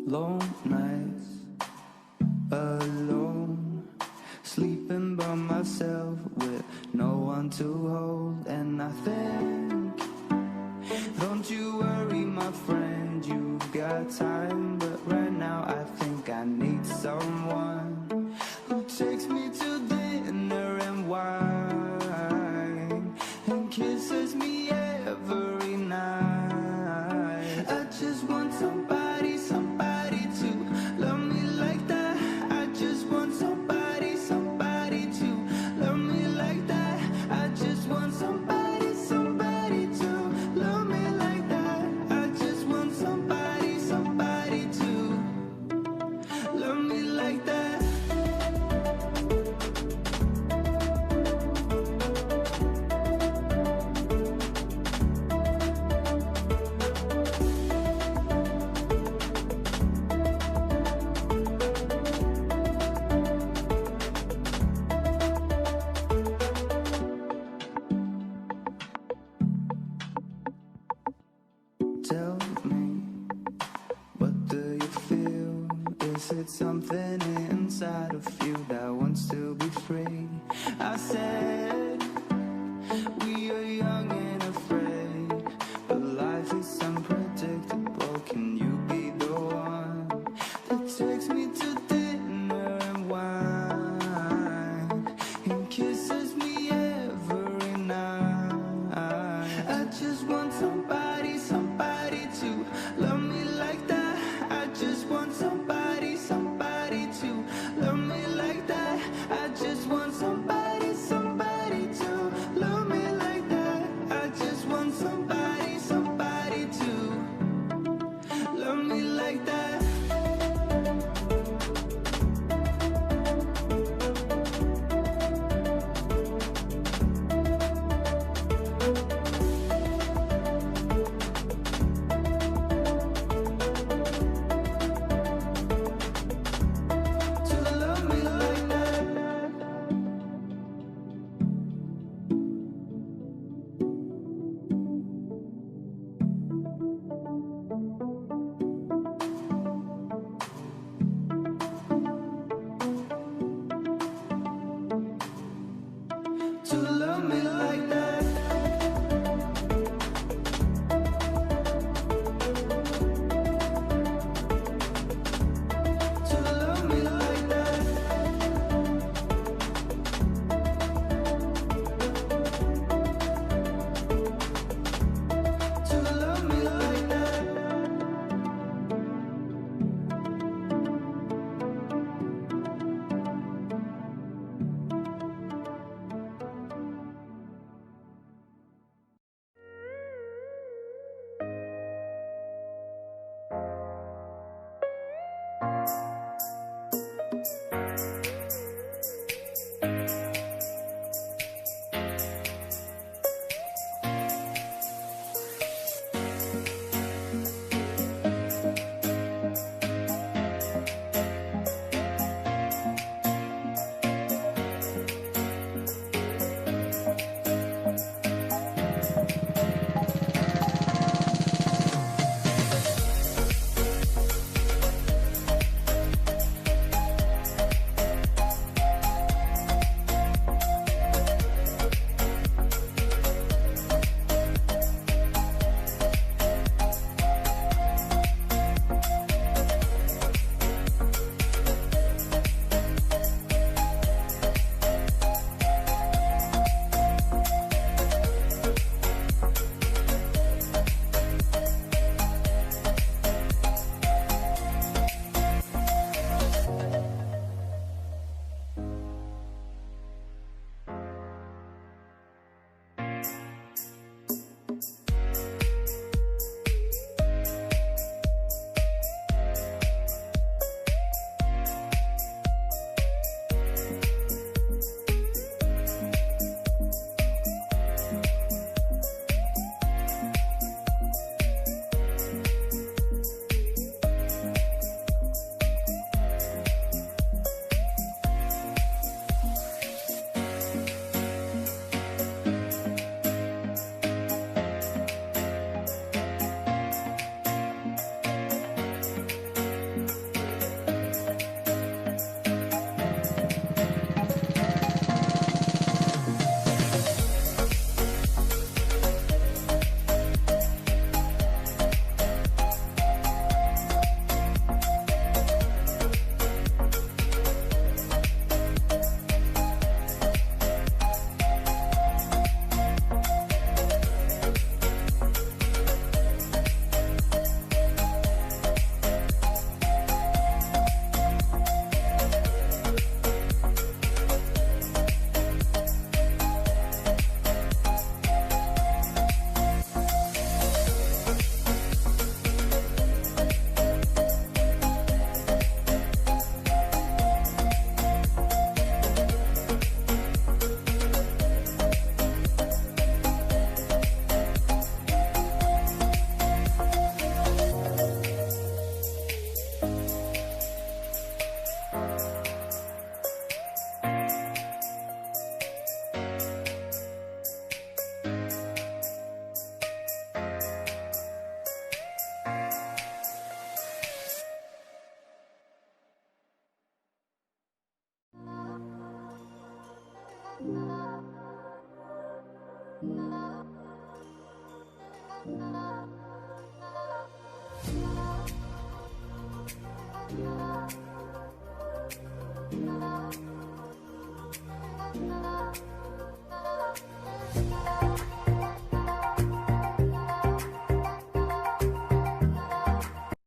Long nights, alone, sleeping by myself with no one to hold. And I think, don't you worry my friend, you've got time. But right now I think I need someone who takes me to dinner and wine and kisses me every night. I just want somebody, somebody to love me like that. I just want somebody, somebody to love me like that. I just want somebody, somebody to love me like that. I just want somebody, somebody to love me like that. Tell me, what do you feel? Is it something inside of you that wants to be free? I said, we are young and afraid, but life is unpredictable. Can you be the one that takes me to dinner and wine and kisses me every night? I just want somebody, somebody to love me like that. I just want somebody, somebody to love me like that. I just want somebody, somebody to love me like that. I just want somebody, somebody to love me like that. To love me like that. To love me like